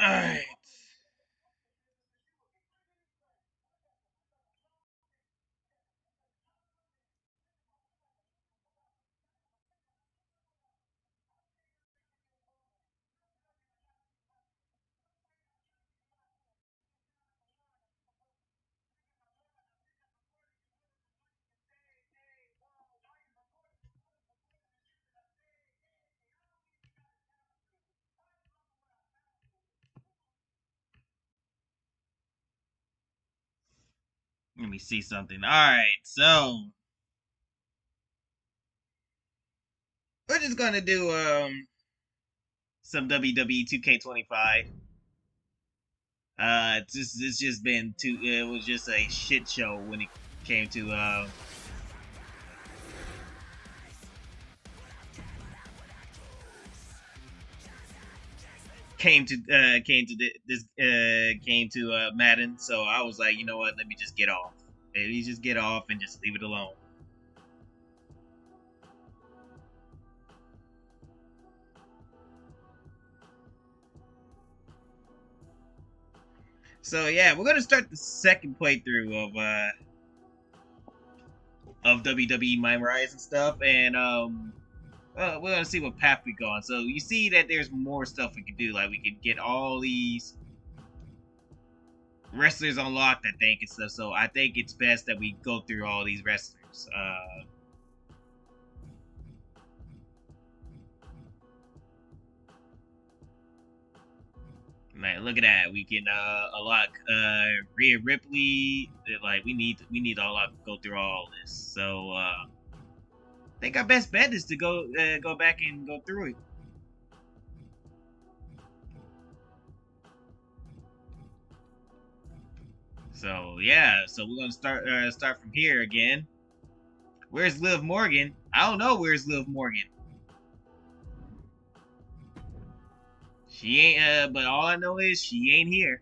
Alright. Let me see something. Alright, so we're just gonna do some WWE 2K25. It's just been too. It was just a shit show when it came to came to Madden. So I was like, you know what? Let me just get off. Let me just get off and just leave it alone. So yeah, we're gonna start the second playthrough of WWE Mind Rise and stuff, and we're gonna see what path we go on. So you see that there's more stuff we can do. Like we can get all these wrestlers unlocked, I think, and stuff. So I think it's best that we go through all these wrestlers. Man, look at that. We can unlock Rhea Ripley. Like we need to unlock go through all this. So I think our best bet is to go back and go through it. So yeah, so we're gonna start from here again. Where's Liv Morgan? I don't know where's Liv Morgan. She ain't but all I know is she ain't here.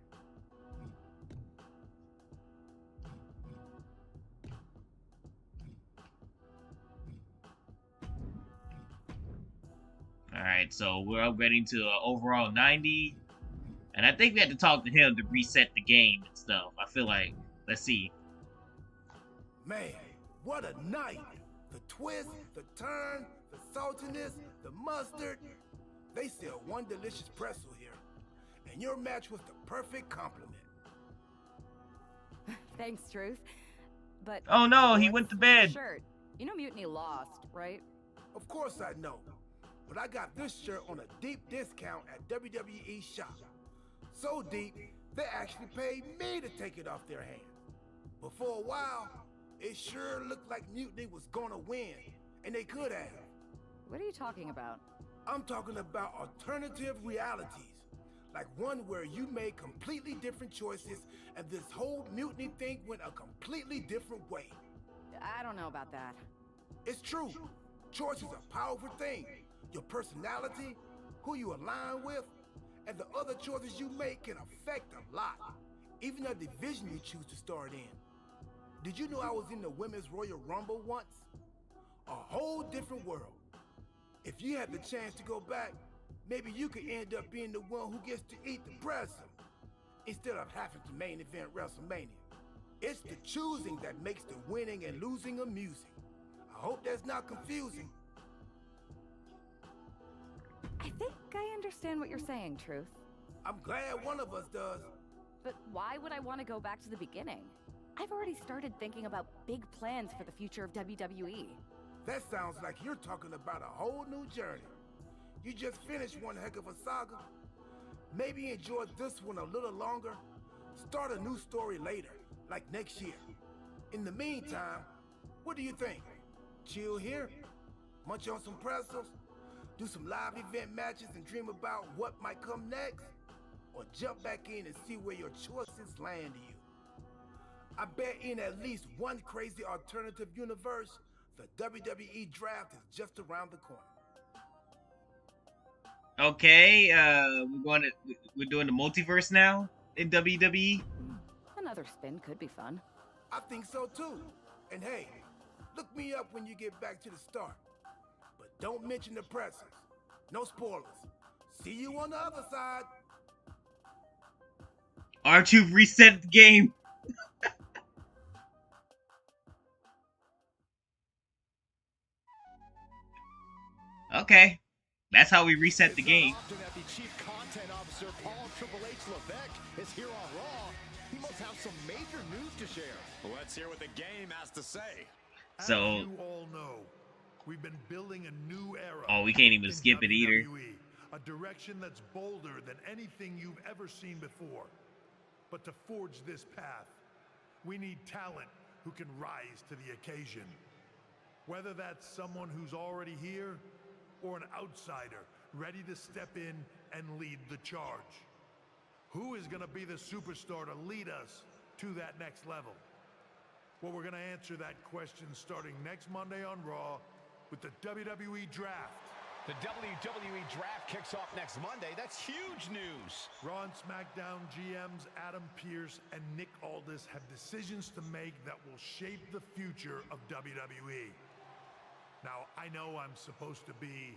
Alright, so we're upgrading to overall 90. And I think we had to talk to him to reset the game and stuff. I feel like, let's see. Man, what a night! The twist, the turn, the saltiness, the mustard. They sell one delicious pretzel here. And your match was the perfect compliment. Thanks, Truth. But oh no, he went to bed. Shirt. You know Mutiny lost, right? Of course I know. But I got this shirt on a deep discount at WWE shop. So deep, they actually paid me to take it off their hands. But for a while, it sure looked like Mutiny was gonna win. And they could have. What are you talking about? I'm talking about alternative realities. Like one where you made completely different choices and this whole mutiny thing went a completely different way. I don't know about that. It's true. Choice is a powerful thing. Your personality, who you align with, and the other choices you make can affect a lot. Even the division you choose to start in. Did you know I was in the Women's Royal Rumble once? A whole different world. If you had the chance to go back, maybe you could end up being the one who gets to eat the pretzel instead of having to main event WrestleMania. It's the choosing that makes the winning and losing amusing. I hope that's not confusing. I think I understand what you're saying, Truth. I'm glad one of us does. But why would I want to go back to the beginning? I've already started thinking about big plans for the future of WWE. That sounds like you're talking about a whole new journey. You just finished one heck of a saga. Maybe enjoy this one a little longer. Start a new story later, like next year. In the meantime, what do you think? Chill here? Munch on some pretzels? Do some live event matches and dream about what might come next? Or jump back in and see where your choices land you? I bet in at least one crazy alternative universe, the WWE draft is just around the corner. Okay, we're doing the multiverse now in WWE. Another spin could be fun. I think so too. And hey, look me up when you get back to the start. But don't mention the pretzels. No spoilers. See you on the other side. R2 reset the game. Okay. That's how we reset the game. Often that the chief content officer, Paul Triple H Levesque, is here on Raw. He must have some major news to share. Let's hear what the game has to say. So, as you all know, we've been building a new era. oh, we can't even in skip it either. WWE, a direction that's bolder than anything you've ever seen before. But to forge this path, we need talent who can rise to the occasion. Whether that's someone who's already here or an outsider ready to step in and lead the charge. Who is going to be the superstar to lead us to that next level? Well, we're going to answer that question starting next Monday on Raw with the WWE Draft. The WWE Draft kicks off next Monday. That's huge news. Raw and SmackDown GMs Adam Pearce and Nick Aldis have decisions to make that will shape the future of WWE. Now, I know I'm supposed to be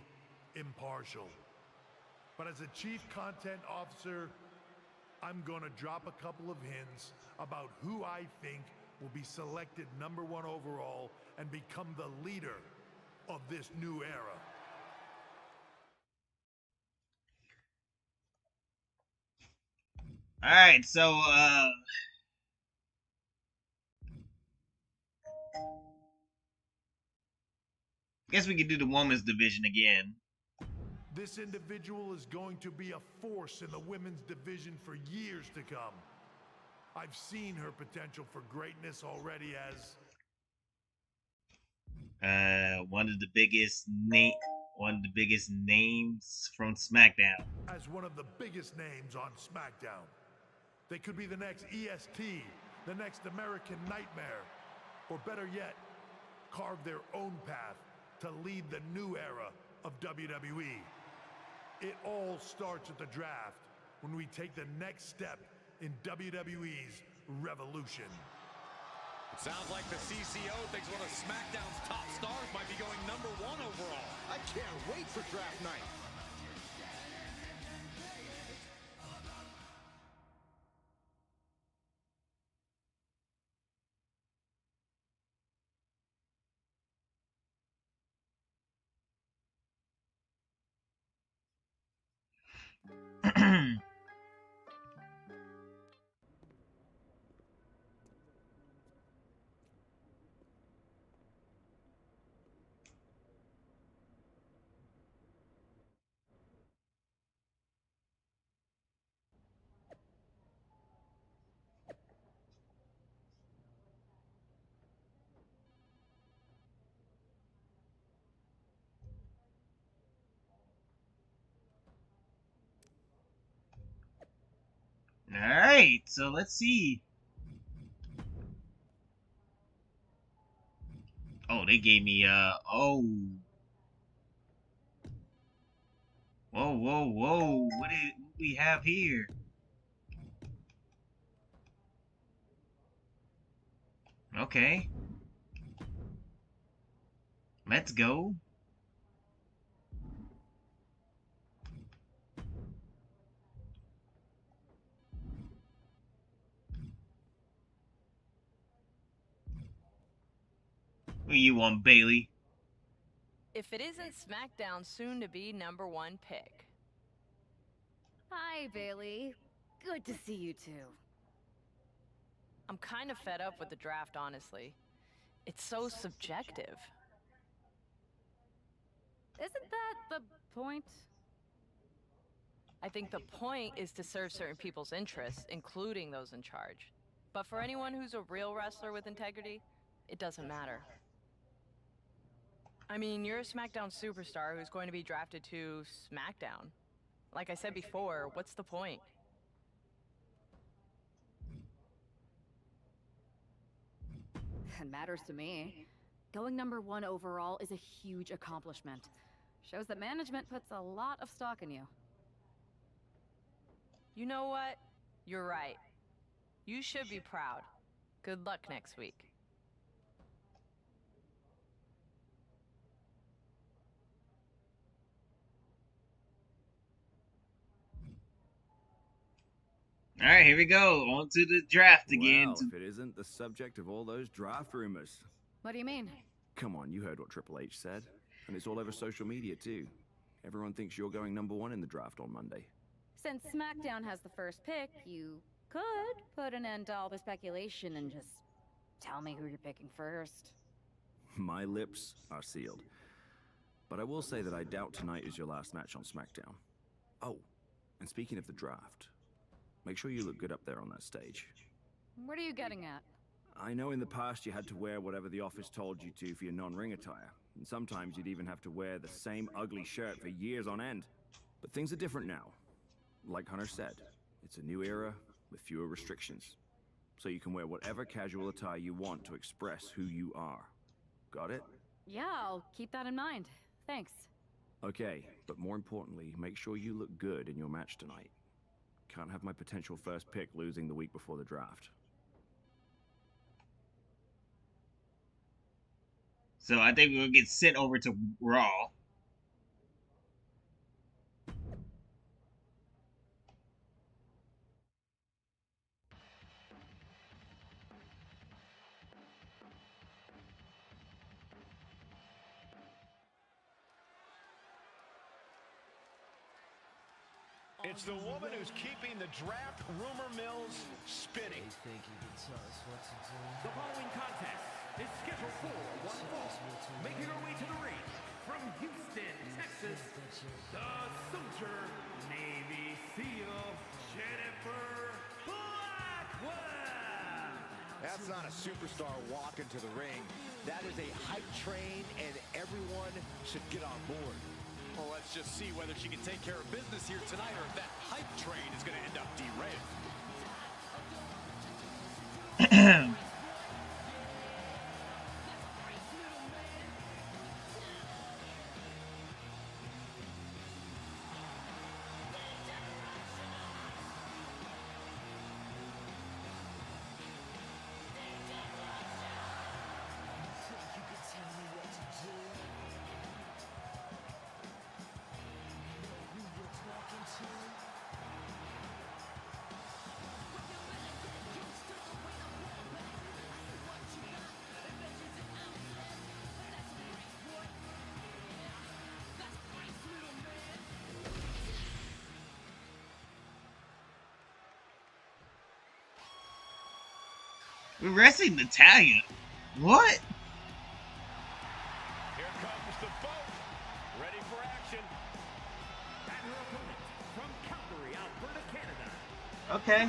impartial, but as a chief content officer, I'm going to drop a couple of hints about who I think will be selected #1 overall and become the leader of this new era. Alright, so, guess we could do the women's division again. This individual is going to be a force in the women's division for years to come. I've seen her potential for greatness already as one of the biggest names from SmackDown. as one of the biggest names on SmackDown. They could be the next EST, the next American Nightmare, or better yet, carve their own path to lead the new era of WWE. It all starts at the draft when we take the next step in WWE's revolution. It sounds like the CCO thinks one of SmackDown's top stars might be going #1 overall. I can't wait for draft night. Alright, so let's see. Oh, they gave me, oh. Whoa, whoa, whoa. What do we have here? Okay. Let's go. Who you want, Bailey? If it isn't SmackDown's soon-to-be #1 pick. Hi, Bailey. Good to see you too. I'm kind of fed up with the draft, honestly. It's so subjective. Isn't that the point? I think the point is to serve certain people's interests, including those in charge. But for anyone who's a real wrestler with integrity, it doesn't matter. I mean, you're a SmackDown superstar who's going to be drafted to SmackDown. Like I said before, what's the point? It matters to me. Going #1 overall is a huge accomplishment. Shows that management puts a lot of stock in you. You know what? You're right. You should be proud. Good luck next week. All right, here we go. On to the draft again. Well, if it isn't the subject of all those draft rumors. What do you mean? Come on, you heard what Triple H said. And it's all over social media, too. Everyone thinks you're going #1 in the draft on Monday. Since SmackDown has the first pick, you could put an end to all the speculation and just tell me who you're picking first. My lips are sealed. But I will say that I doubt tonight is your last match on SmackDown. Oh, and speaking of the draft, make sure you look good up there on that stage. What are you getting at? I know in the past you had to wear whatever the office told you to for your non-ring attire, and sometimes you'd even have to wear the same ugly shirt for years on end. But things are different now. Like Hunter said, it's a new era with fewer restrictions. So you can wear whatever casual attire you want to express who you are. Got it? Yeah, I'll keep that in mind. Thanks. Okay, but more importantly, make sure you look good in your match tonight. Can't have my potential first pick losing the week before the draft. So I think we'll get sent over to Raw. It's the woman who's keeping the draft rumor mills spinning. The following contest is scheduled for one fall. Making her way to the ring from Houston, Texas, the Soldier Navy SEAL, Jennifer Blackwell. That's not a superstar walking to the ring. That is a hype train, and everyone should get on board. Well, let's just see whether she can take care of business here tonight, or if that hype train is going to end up derailed. We're wrestling Natalia. What? Here comes the boat, ready for action. And her opponent from Calgary, Alberta, Canada. Okay.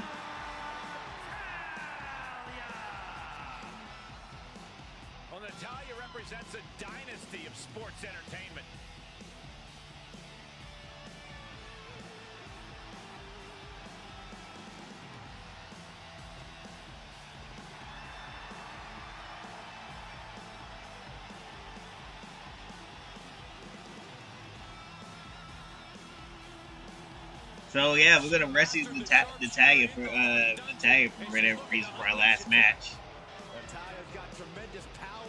Well, Natalia represents a dynasty of sports entertainment. So yeah, we're gonna wrestle Natalia for whatever reason for our last match.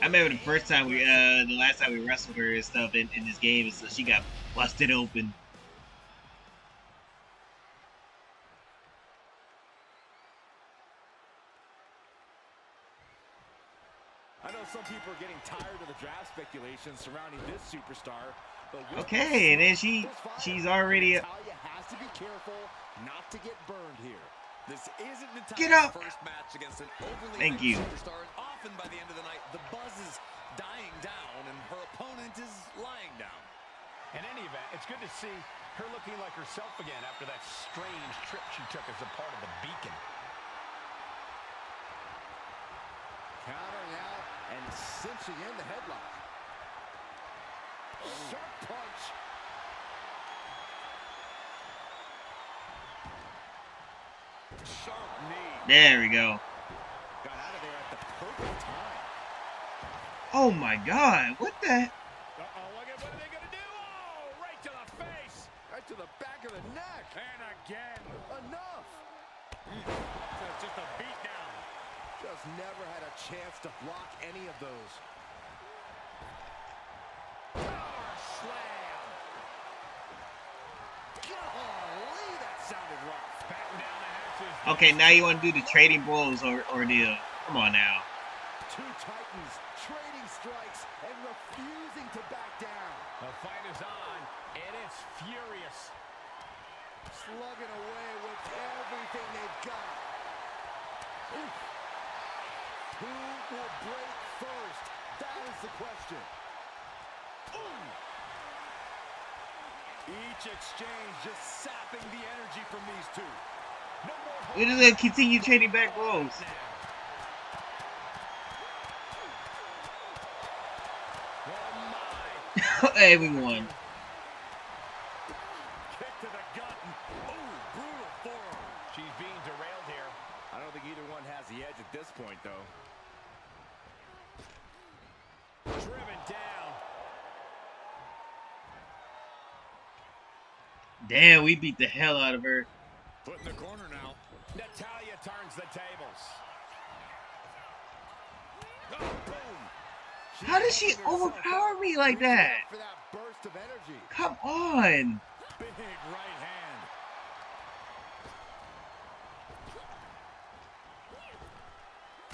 I remember the first time the last time we wrestled her and stuff in this game, and so she got busted open. I know some people are getting tired of the draft speculation surrounding this superstar. But okay, and then she's already. Natalia has to be careful not to get burned here. This isn't Natalia's first match against an overly Thank you. superstar, and often by the end of the night, the buzz is dying down and her opponent is lying down. In any event, it's good to see her looking like herself again after that strange trip she took as a part of the Beacon. Countering out and cinching in the headlock. Sharp punch. Sharp knee. There we go. Got out of there at the perfect time. Oh my God! What the? Uh-oh, look at what are they gonna do? Oh, right to the face. Right to the back of the neck. And again. Enough. That's just a beat down. Just never had a chance to block any of those. Power slam. Golly, that sounded rough. Batten down the hatches. Okay, now you want to do the trading blows ordeal. Come on now. Two titans trading strikes and refusing to back down. The fight is on, and it's furious. Slugging away with everything they've got. Oof. Who will break first? That is the question. Ooh. Each exchange just sapping the energy from these two. No more. We're just gonna continue trading back blows. Everyone. Kick to the gut. Ooh, brutal forearm. She's being derailed here. I don't think either one has the edge at this point, though. Driven down. Damn, we beat the hell out of her. Put in the corner now. Natalya turns the tables. Oh, boom. How did she overpower me like that? For that burst of energy. Come on. Big right hand.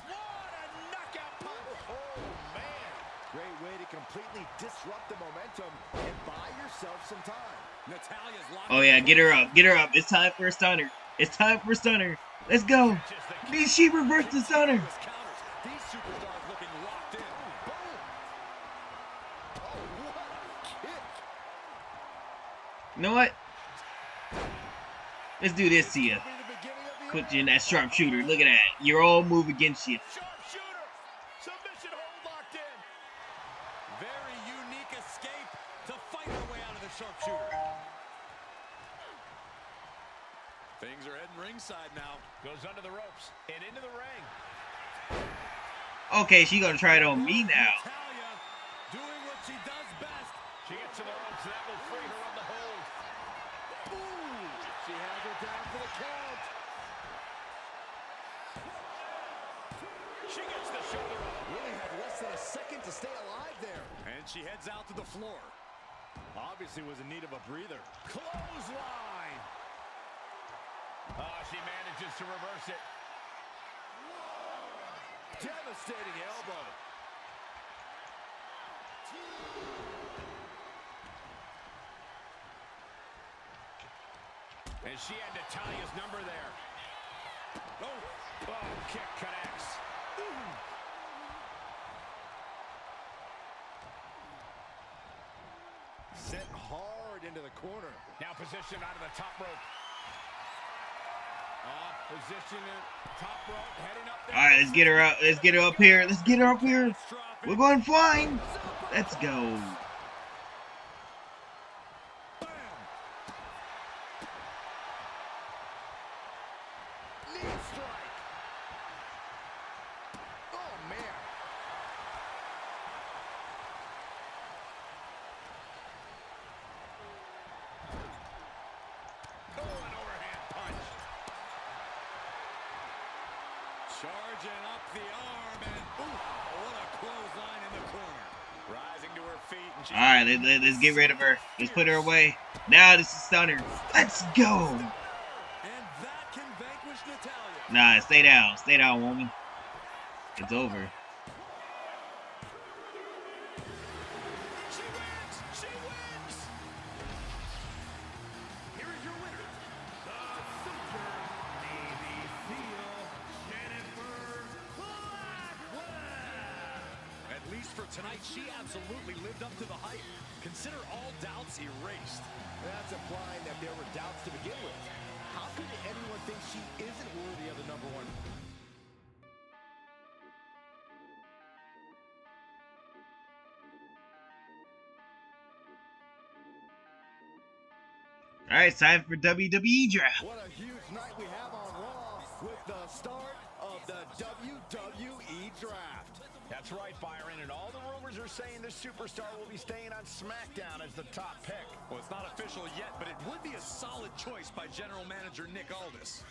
What a knockout punch. Oh, man. Great way to completely disrupt the momentum and buy yourself some time. Natalya's locked. Oh yeah, get her up. Get her up. It's time for a stunner. It's time for a stunner. Let's go. Did she reverse the stunner? These superstars looking locked in. Boom. Oh, what a kick. You know what? Let's do this to you. Put you in that sharpshooter. Look at that. Your own move against you. Sharpshooter. Submission hold locked in. Very unique escape to fight her way out of the sharpshooter. Things are heading ringside now. Goes under the ropes and into the ring. Okay, she gonna try it on me now. Natalya doing what she does best. She gets to the ropes, and that will free her of the hold. Ooh, she has her down for the count. She gets the shoulder up. Really had less than a second to stay alive there. And she heads out to the floor. Obviously was in need of a breather. Clothesline. She manages to reverse it. Devastating elbow. And she had Natalya's number there. Oh, kick connects. Sent hard into the corner. Now positioned out of the top rope. Position at top rope, heading up there. All right, let's get her up. Let's get her up here. Let's get her up here. We're going flying. Let's go. Knee strike. Oh, man. Oh, an overhand punch. Charging up the arm, and ooh, what a clothesline in the corner. Rising to her feet, and she's... All right, let's get rid of her. Let's put her away. Now this is stunner. Let's go. And that can vanquish Natalya. Nah, stay down. Stay down, woman. It's over. She wins! She wins! Here is your winner, the Super Navy SEAL, Jennifer Blackwell. At least for tonight, she absolutely lived up to the hype. Consider all doubts erased. That's implying that there were doubts to begin with. How could anyone think she isn't worthy of the number one? All right, it's time for WWE draft. What a huge night we have on Raw with the start of the WWE draft. That's right, Byron, and all the rumors are saying this superstar will be staying on SmackDown as the top pick. Well, it's not official yet, but it would be a solid choice by General Manager Nick Aldis.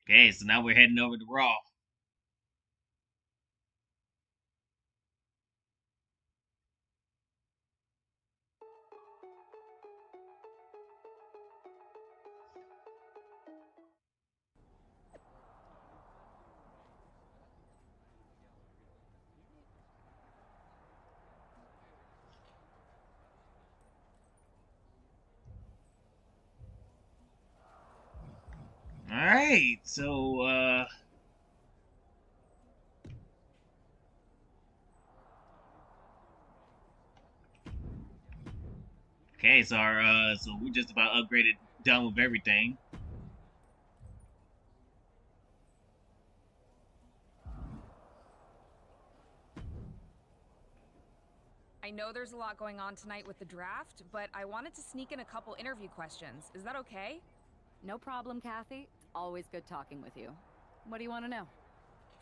Okay, so now we're heading over to Raw. All right, so okay, so so we're just about upgraded, done with everything. I know there's a lot going on tonight with the draft, but I wanted to sneak in a couple interview questions. Is that okay? No problem, Kathy. It's always good talking with you. What do you want to know?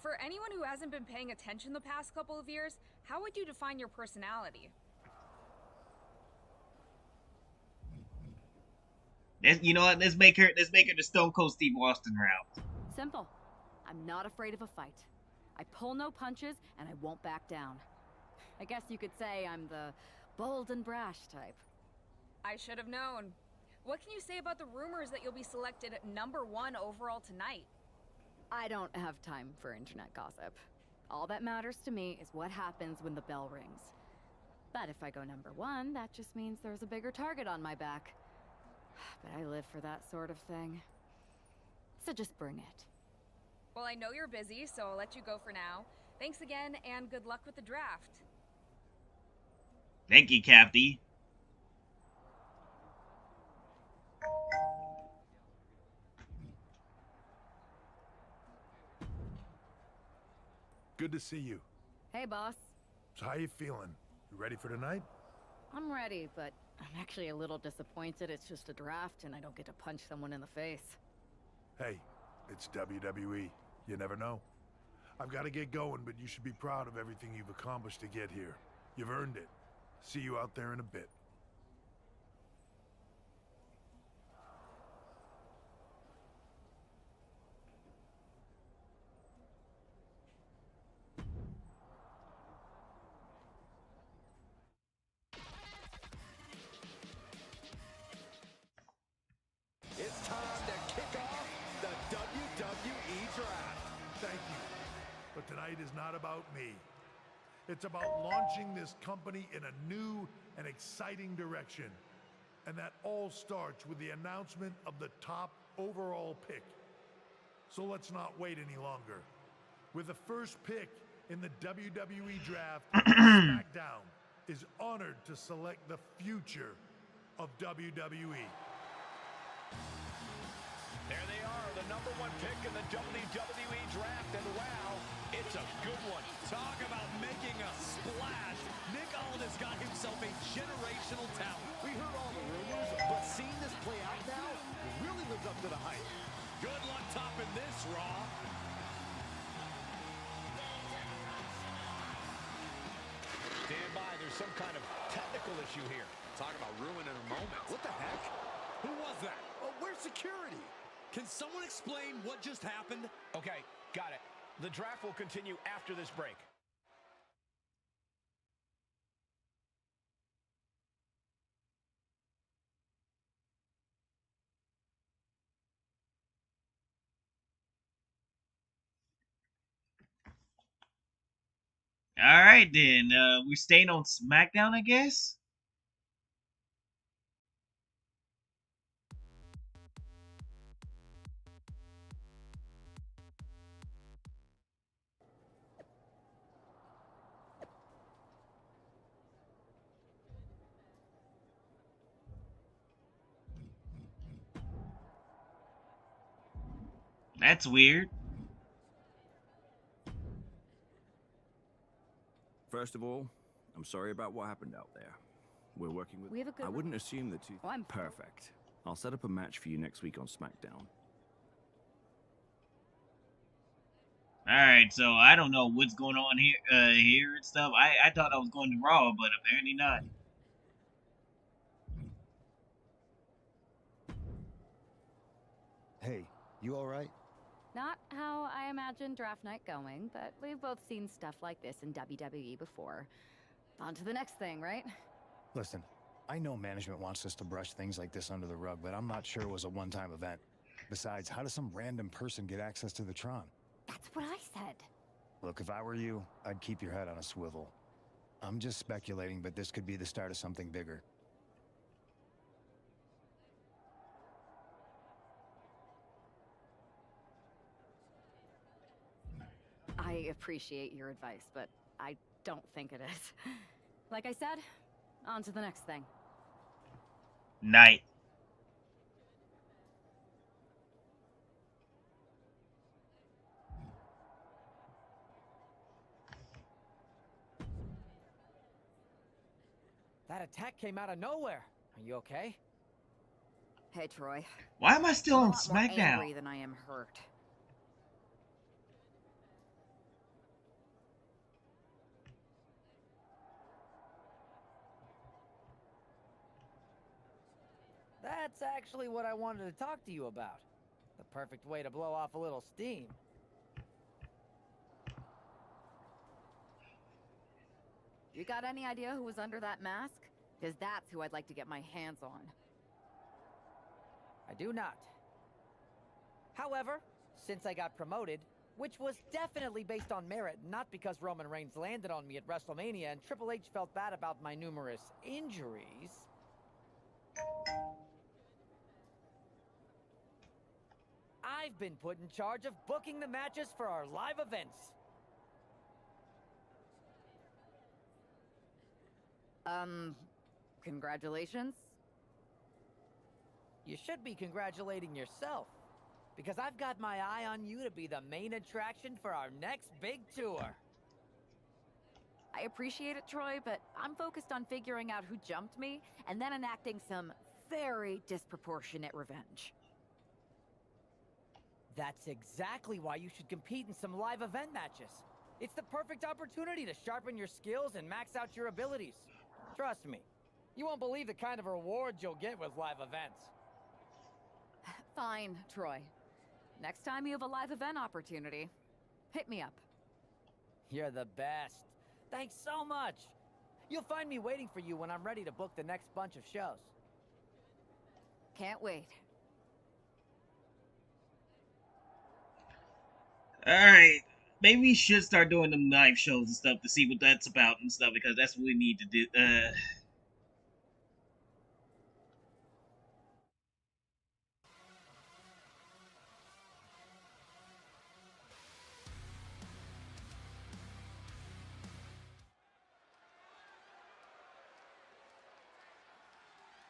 For anyone who hasn't been paying attention the past couple of years, how would you define your personality? You know what? Let's make her the Stone Cold Steve Austin route. Simple. I'm not afraid of a fight. I pull no punches, and I won't back down. I guess you could say I'm the bold and brash type. I should have known. What can you say about the rumors that you'll be selected #1 overall tonight? I don't have time for internet gossip. All that matters to me is what happens when the bell rings. But if I go #1, that just means there's a bigger target on my back. But I live for that sort of thing. So just bring it. Well, I know you're busy, so I'll let you go for now. Thanks again, and good luck with the draft. Thank you, Kathy. Good to see you. Hey, boss. So how you feeling? You ready for tonight? I'm ready, but I'm actually a little disappointed it's just a draft and I don't get to punch someone in the face. Hey, it's WWE. You never know. I've got to get going, but you should be proud of everything you've accomplished to get here. You've earned it. See you out there in a bit. It's time to kick off the WWE Draft. Thank you. But tonight is not about me. It's about launching this company in a new and exciting direction. And that all starts with the announcement of the top overall pick. So let's not wait any longer. With the first pick in the WWE Draft, SmackDown is honored to select the future of WWE. There they are, the #1 pick in the WWE Draft, and wow, it's a good one. Talk about making a splash. Nick Aldis got himself a generational talent. We heard all the rumors, but seeing this play out now really lives up to the hype. Good luck topping this, Raw. Stand by, there's some kind of technical issue here. Talk about ruining a moment. What the heck? Who was that? Oh, where's security? Can someone explain what just happened? Okay, got it. The draft will continue after this break. All right, then. We're staying on SmackDown, I guess. That's weird. First of all, I'm sorry about what happened out there. We're working with... We have a good... I wouldn't assume the two... Oh, I'm... Perfect. I'll set up a match for you next week on SmackDown. Alright, so I don't know what's going on here and stuff. I thought I was going to Raw, but apparently not. Hey, you alright? Not how I imagined draft night going, but we've both seen stuff like this in WWE before. On to the next thing, right? Listen, I know management wants us to brush things like this under the rug, but I'm not sure it was a one-time event. Besides, how does some random person get access to the Tron? That's what I said. Look, if I were you, I'd keep your head on a swivel. I'm just speculating, but this could be the start of something bigger. I appreciate your advice, but I don't think it is. Like I said, on to the next thing. Night. That attack came out of nowhere. Are you okay? Hey, Troy. Why am I still I'm a on lot more SmackDown? angry than I am hurt. That's actually what I wanted to talk to you about. The perfect way to blow off a little steam. You got any idea who was under that mask? Because that's who I'd like to get my hands on. I do not. However, since I got promoted, which was definitely based on merit, not because Roman Reigns landed on me at WrestleMania and Triple H felt bad about my numerous injuries, I've been put in charge of booking the matches for our live events. Congratulations. You should be congratulating yourself, because I've got my eye on you to be the main attraction for our next big tour. I appreciate it, Troy, but I'm focused on figuring out who jumped me and then enacting some very disproportionate revenge. That's exactly why you should compete in some live event matches. It's the perfect opportunity to sharpen your skills and max out your abilities. Trust me, you won't believe the kind of rewards you'll get with live events. Fine, Troy. Next time you have a live event opportunity, hit me up. You're the best. Thanks so much. You'll find me waiting for you when I'm ready to book the next bunch of shows. Can't wait. Alright. Maybe we should start doing them live shows and stuff to see what that's about and stuff, because that's what we need to do.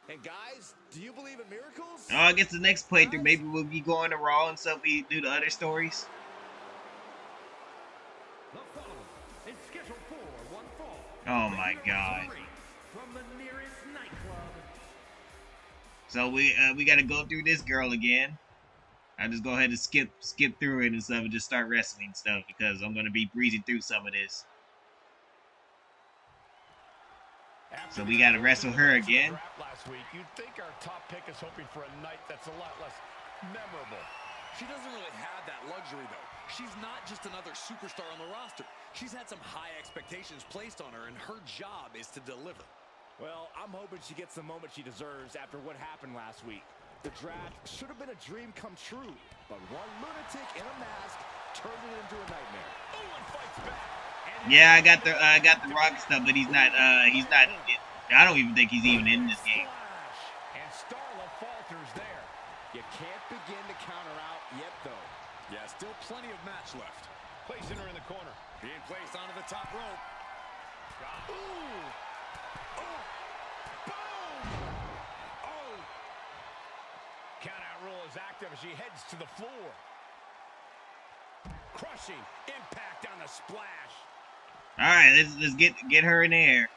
And guys, do you believe in miracles? Oh, I guess the next playthrough, maybe we'll be going to Raw and stuff. We do the other stories. The following is scheduled for one fall. Oh my God! From the nearest nightclub. So we got to go through this girl again. I just go ahead and skip through it and stuff and just start wrestling stuff because I'm gonna be breezing through some of this. So we got to wrestle her again. Last week, you'd think our top pick is hoping for a night that's a lot less memorable. She doesn't really have that luxury, though. She's not just another superstar on the roster. She's had some high expectations placed on her, and her job is to deliver. Well, I'm hoping she gets the moment she deserves after what happened last week. The draft should have been a dream come true, but one lunatic in a mask turned it into a nightmare. Owen fights back. Yeah, I got the Rock stuff, but he's not. I don't even think he's even in this game. And Starla falters there. You can't begin to counter out yet, though. Yeah, still plenty of match left. Placing her in the corner. Being placed onto the top rope. Ooh. Oh. Boom. Oh. Countout rule is active as she heads to the floor. Crushing impact on the splash. All right, let's get her in there.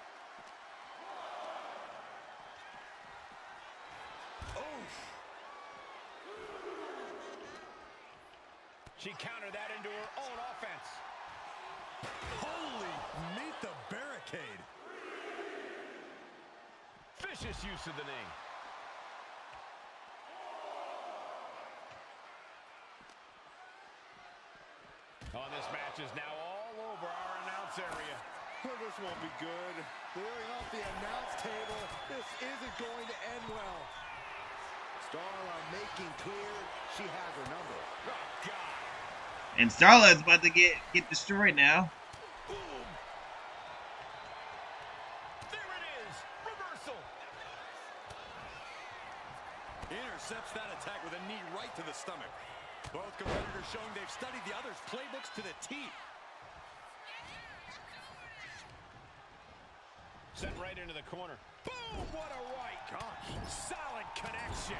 She countered that into her own offense. Holy, meet the barricade. Vicious use of the knee. Oh, this match is now all over our announce area. Oh, this won't be good. Clearing off the announce table. This isn't going to end well. Starla making clear she has her number. Oh, God. And Starla is about to get destroyed now. Boom. There it is. Reversal. Intercepts that attack with a knee right to the stomach. Both competitors showing they've studied the other's playbooks to the teeth. Sent right into the corner. Boom! What a right. Gosh, solid connection.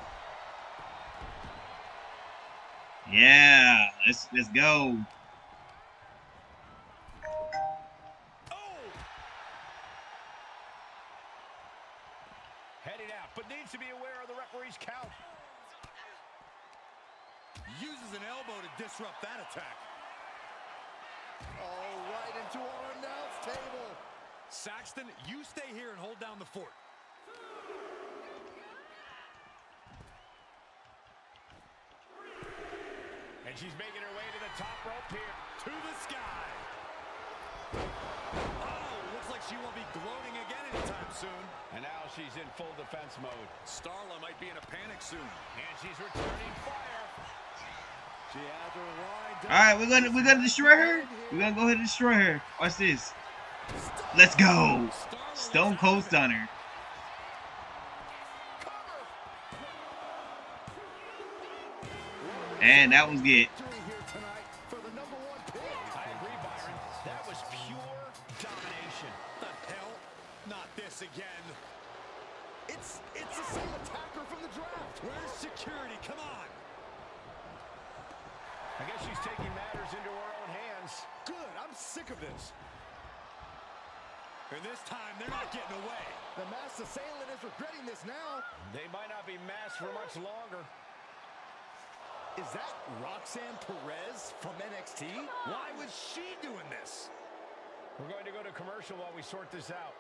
Yeah, let's go. Oh! Heading out, but needs to be aware of the referee's count. Uses an elbow to disrupt that attack. Oh, right into our announce table. Saxton, you stay here and hold down the fort. And she's making her way to the top rope here. To the sky. Oh, looks like she won't be gloating again anytime soon. And now she's in full defense mode. Starla might be in a panic soon. And she's returning fire. She has her line down. All right, we're gonna destroy her. We're gonna go ahead and destroy her. Watch this. Let's go. Stone Cold Stunner. And that was it. I agree, Byron. That was pure domination. The hell? Not this again. It's the same attacker from the draft. Where's security? Come on. I guess she's taking matters into her own hands. Good, I'm sick of this. And this time, they're not getting away. The masked assailant is regretting this now. They might not be masked for much longer. Is that Roxanne Perez from NXT? Why was she doing this? We're going to go to commercial while we sort this out.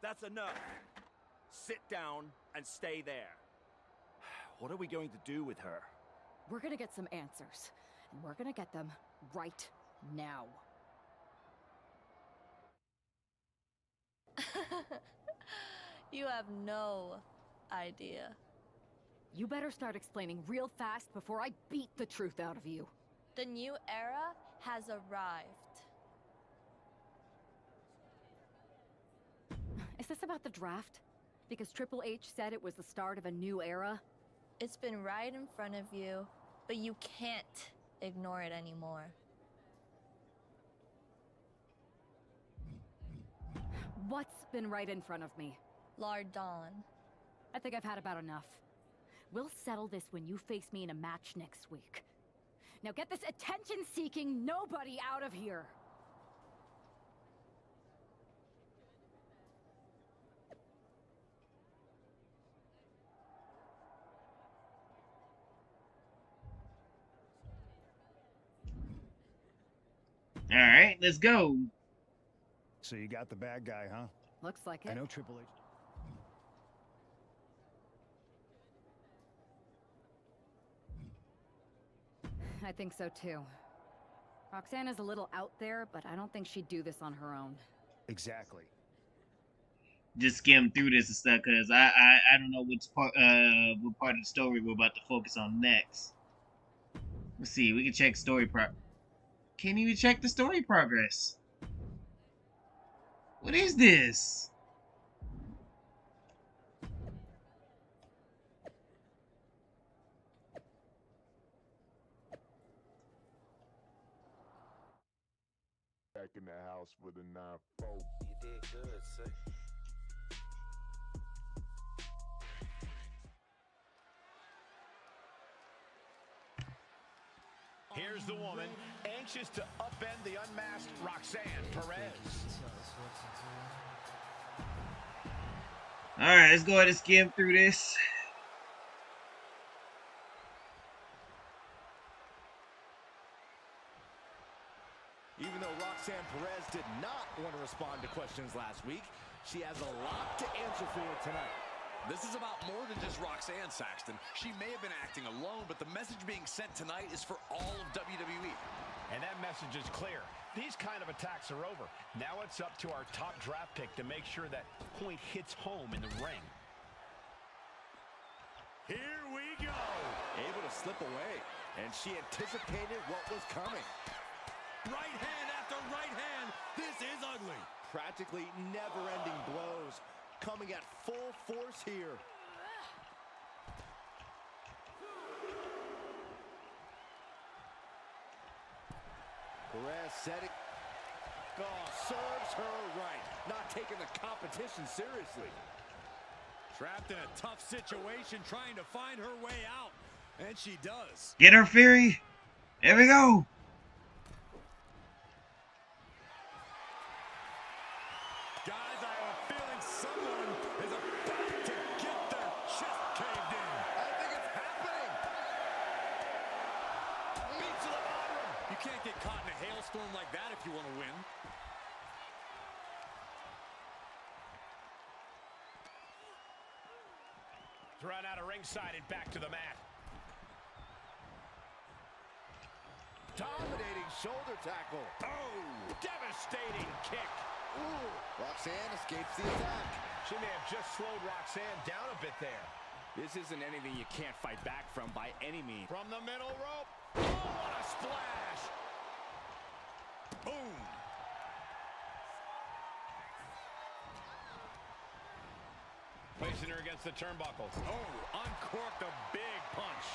That's enough. Sit down and stay there. What are we going to do with her? We're gonna get some answers, and we're gonna get them right now. You have no idea. You better start explaining real fast before I beat the truth out of you. The new era has arrived. Is this about the draft? Because Triple H said it was the start of a new era? It's been right in front of you, but you can't ignore it anymore. What's been right in front of me? Lardon. I think I've had about enough. We'll settle this when you face me in a match next week. Now get this attention-seeking nobody out of here! All right, let's go. So you got the bad guy, huh? Looks like it. I know Triple H. I think so too. Roxanne is a little out there, but I don't think she'd do this on her own. Exactly. Just skim through this and stuff, cause I don't know what part of the story we're about to focus on next. Let's see. We can check story Can't even check the story progress. What is this? Back in the house with a 9-4. You did good, sir. Here's the woman, anxious to upend the unmasked Roxanne Perez. Alright, let's go ahead and skim through this. Even though Roxanne Perez did not want to respond to questions last week, she has a lot to answer for tonight. This is about more than just Roxanne, Saxton. She may have been acting alone, but the message being sent tonight is for all of WWE. And that message is clear. These kind of attacks are over. Now it's up to our top draft pick to make sure that point hits home in the ring. Here we go. Able to slip away, and she anticipated what was coming. Right hand after right hand. This is ugly. practically never-ending blows coming at full force here. Perez setting. Oh, serves her right. Not taking the competition seriously. Trapped in a tough situation, trying to find her way out. And she does. Get her, Fury. There we go. Guys, I have a feeling someone is about to get their chest caved in. I think it's happening. Beat to the bottom. You can't get caught in a hailstorm like that if you want to win. Thrown out of ringside and back to the mat. Dominating shoulder tackle. Oh, devastating kick. Ooh, Roxanne escapes the attack. She may have just slowed Roxanne down a bit there. This isn't anything you can't fight back from by any means. From the middle rope. Oh, what a splash. Boom. Placing her against the turnbuckle. Oh, uncorked a big punch.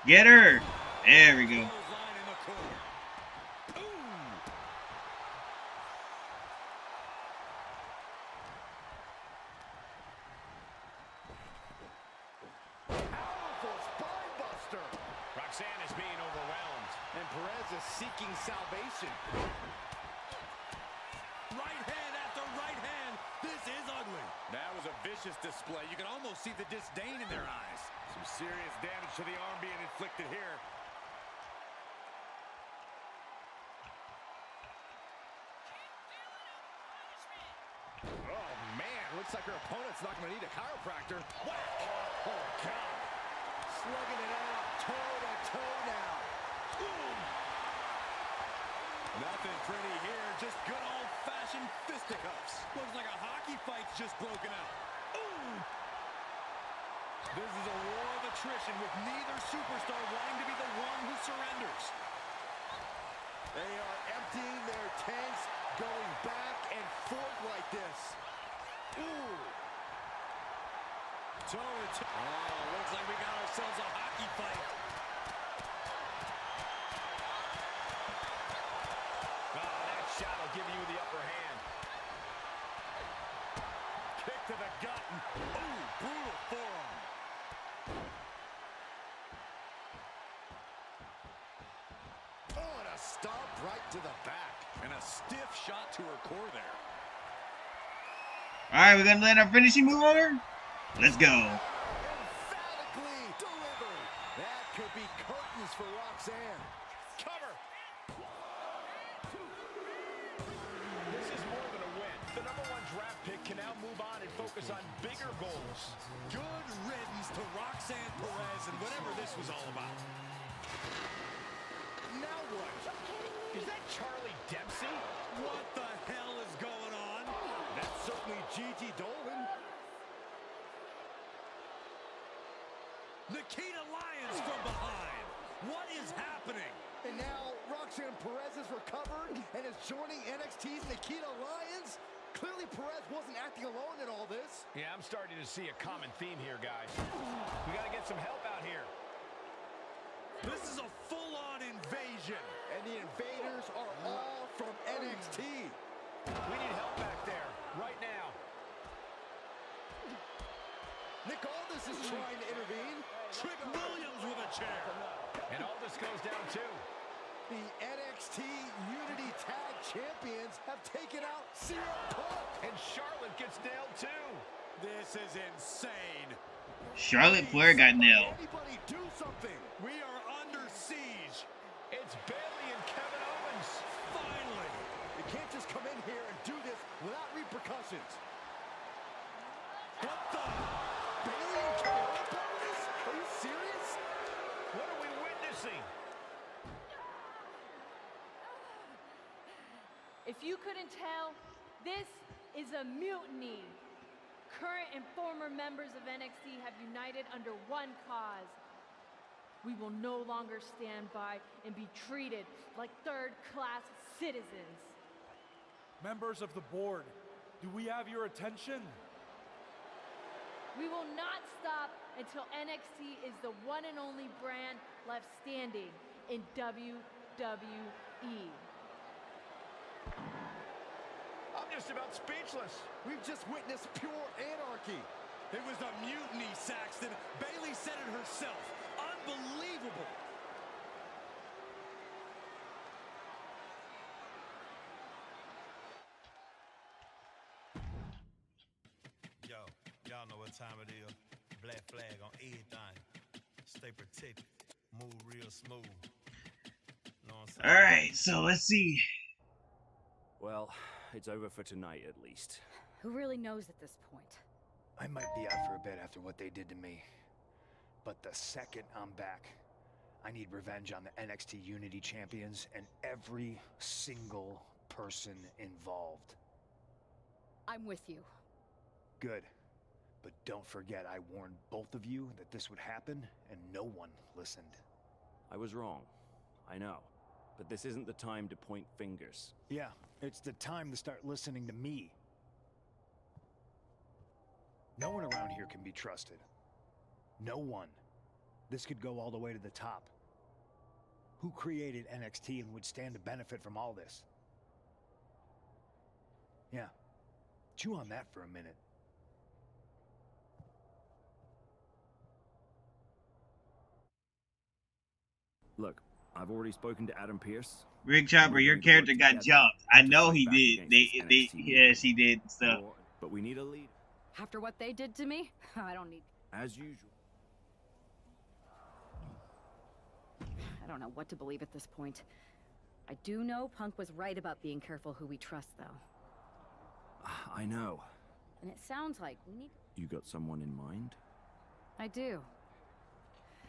Get her. There we go. Powerful spine buster. Roxanne is being overwhelmed. And Perez is seeking salvation. Right hand after right hand. This is ugly. That was a vicious display. You can almost see the disdain in their eyes. Some serious damage to the arm being inflicted here. Oh, man. Looks like her opponent's not going to need a chiropractor. Whack. Oh, God. Slugging it out toe-to-toe now. Boom. Nothing pretty here. Just good old-fashioned fisticuffs. Looks like a hockey fight's just broken out. Ooh. This is a war of attrition with neither superstar wanting to be the one who surrenders. They are emptying their tanks, going back and forth like this. Ooh. Toe-to-toe. Oh, looks like we got ourselves a hockey fight. Oh, that shot will give you the upper hand. Kick to the gut. Ooh, brutal forearm. Oh, and a stomp right to the back. And a stiff shot to her core there. All right, we're gonna land our finishing move on her. Let's go. Emphatically delivered. That could be curtains for Roxanne. Cover. This is more than a win. The #1 draft pick can now move on and focus on bigger goals. Good riddance to Roxanne Perez and whatever this was all about. Now what? Is that Charlie Dempsey? What the hell is going on? That's certainly Gigi Dolan. Nikita Lyons from behind. What is happening? And now Roxanne Perez is recovered and is joining NXT's Nikita Lyons. Clearly Perez wasn't acting alone in all this. Yeah, I'm starting to see a common theme here, guys. We got to get some help out here. This is a full-on invasion. And the invaders are all from NXT. We need help back there, right now. Nick Aldis is trying to intervene. Trick Williams with a chair. And all this goes down, too. The NXT Unity Tag Champions have taken out CM Punk. And Charlotte gets nailed, too. This is insane. Charlotte Flair got nailed. Anybody do something? We are under siege. It's Bayley and Kevin Owens. Finally. You can't just come in here and do this without repercussions. What the? Bayley and Kevin Owens? Are you serious? What are we witnessing? If you couldn't tell, this is a mutiny. Current and former members of NXT have united under one cause. We will no longer stand by and be treated like third-class citizens. Members of the board, do we have your attention? We will not stop until NXT is the one and only brand left standing in WWE. I'm just about speechless. We've just witnessed pure anarchy. It was a mutiny, Saxton. Bayley said it herself. Unbelievable. Yo, y'all know what time it is. Black flag on everything. Stay protected. Move real smooth. Know what I'm saying? Alright, so let's see. Well, it's over for tonight at least. Who really knows at this point? I might be out for a bit after what they did to me. But the second I'm back, I need revenge on the NXT Unity Champions and every single person involved. I'm with you. Good. But don't forget, I warned both of you that this would happen, and no one listened. I was wrong. I know. But this isn't the time to point fingers. Yeah, it's the time to start listening to me. No one around here can be trusted. No one. This could go all the way to the top. Who created NXT and would stand to benefit from all this? Yeah. Chew on that for a minute. Look, I've already spoken to Adam Pearce. Rick Chopper, your character got jumped. I know he did. Yes, he did stuff. But we need a lead. After what they did to me, I don't need... As usual. I don't know what to believe at this point. I do know Punk was right about being careful who we trust, though. I know. And it sounds like we need... You got someone in mind? I do.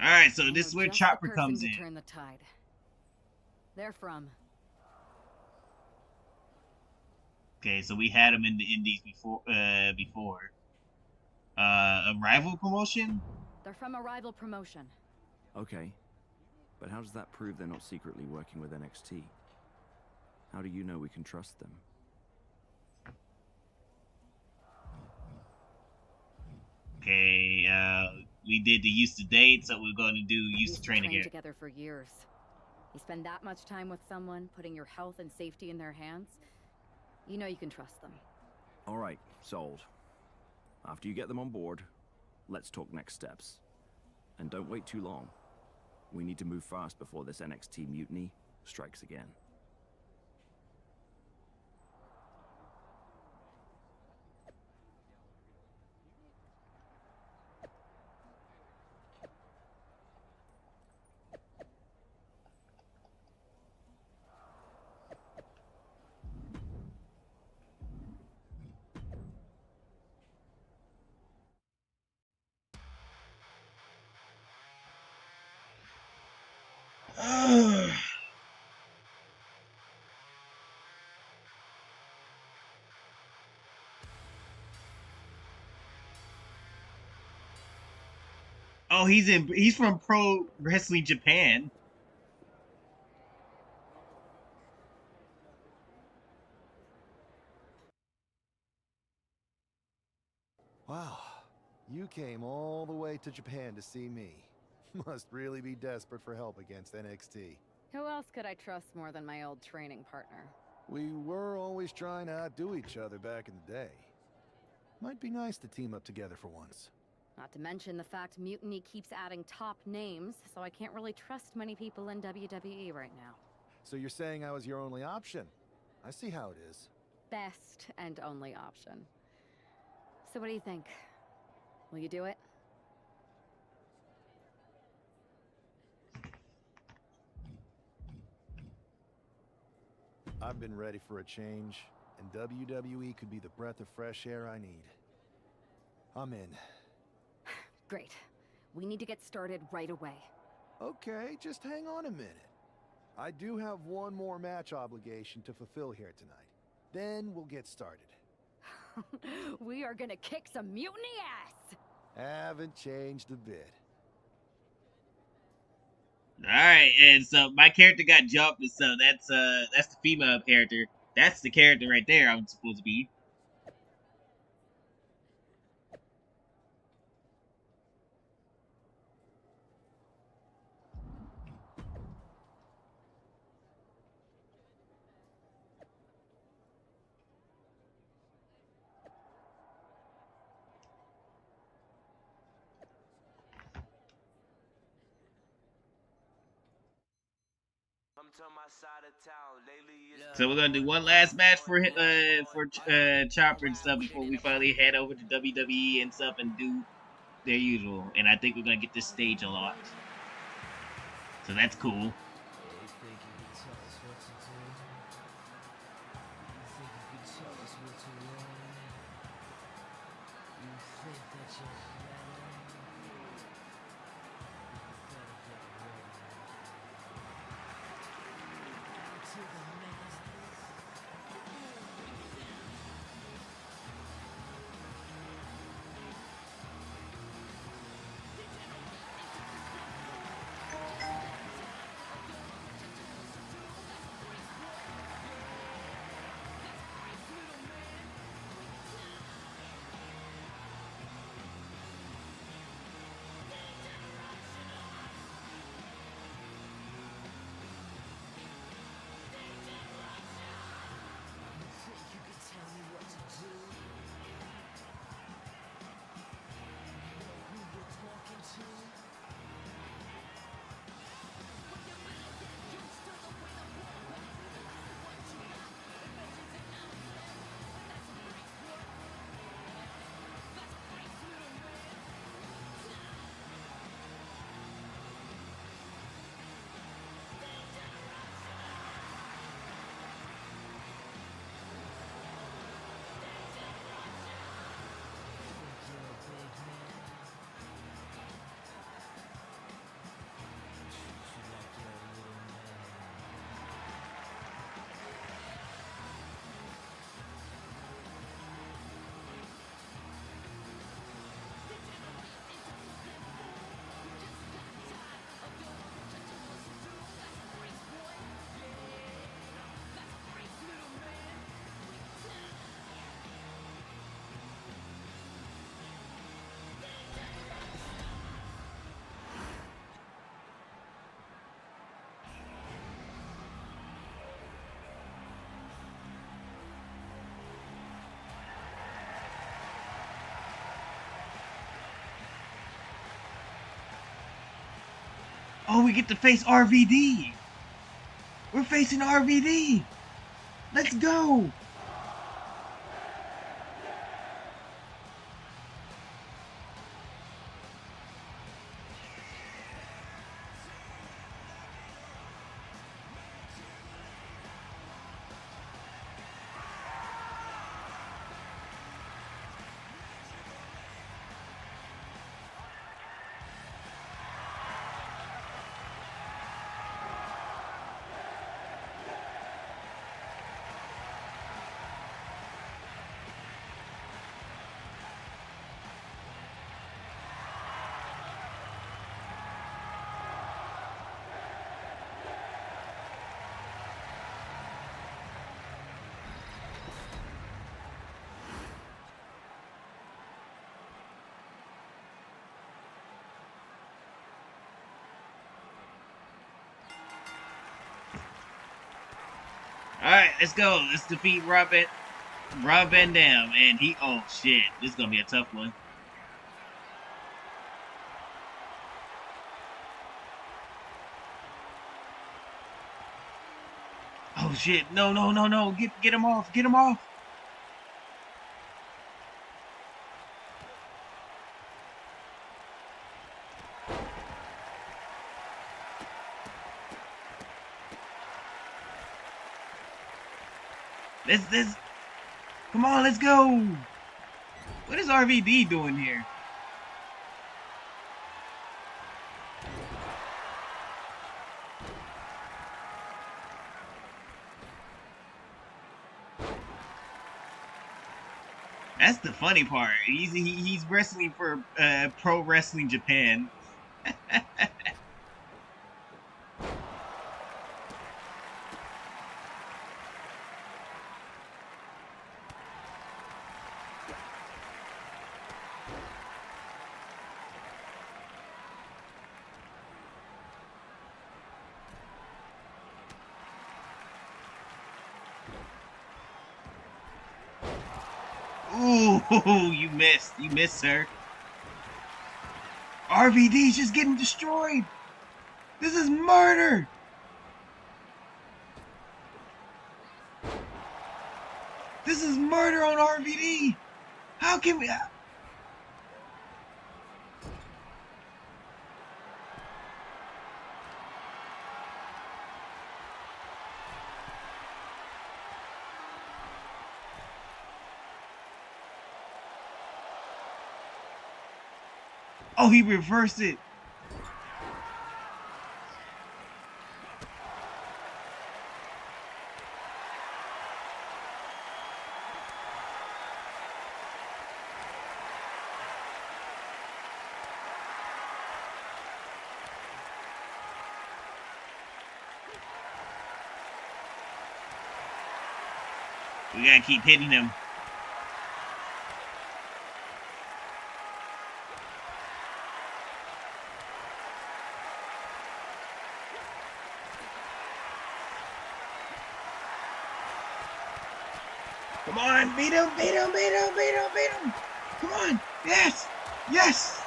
Alright, so this is where Chopper comes in. Turn the tide. They're from... Okay, so we had him in the Indies before. A rival promotion? They're from a rival promotion. Okay. But how does that prove they're not secretly working with NXT? How do you know we can trust them? Okay, we did the used to date, so we're going to do used to train again. Together for years. You spend that much time with someone, putting your health and safety in their hands, you know you can trust them. All right, sold. After you get them on board, let's talk next steps. And don't wait too long. We need to move fast before this NXT mutiny strikes again. Oh, he's from Pro Wrestling Japan. Wow, you came all the way to Japan to see me. Must really be desperate for help against NXT. Who else could I trust more than my old training partner? We were always trying to outdo each other back in the day. Might be nice to team up together for once. Not to mention the fact Mutiny keeps adding top names, so I can't really trust many people in WWE right now. So you're saying I was your only option? I see how it is. Best and only option. So what do you think? Will you do it? I've been ready for a change, and WWE could be the breath of fresh air I need. I'm in. Great. We need to get started right away. Okay, just hang on a minute. I do have one more match obligation to fulfill here tonight. Then we'll get started. We are gonna kick some mutiny ass! Haven't changed a bit. Alright, and so my character got jumped, and so that's the female character. That's the character right there I'm supposed to be. So we're gonna do one last match for Chopper and stuff before we finally head over to WWE and stuff and do their usual. And I think we're gonna get this stage unlocked. So that's cool. Oh, we get to face RVD. We're facing RVD. Let's go. Alright, let's go. Let's defeat Rob Van Dam. And he, oh shit, this is gonna be a tough one. Oh shit, no, no, no, no, get him off, get him off. Let's come on, let's go. What is RVD doing here? That's the funny part. He's wrestling for Pro Wrestling Japan. Ooh, you missed. You missed, sir. RVD's just getting destroyed. This is murder. This is murder on RVD. How can we... Oh, he reversed it. We gotta keep hitting him. Come on, beat him, beat him, beat him, beat him, beat him. Come on, yes, yes.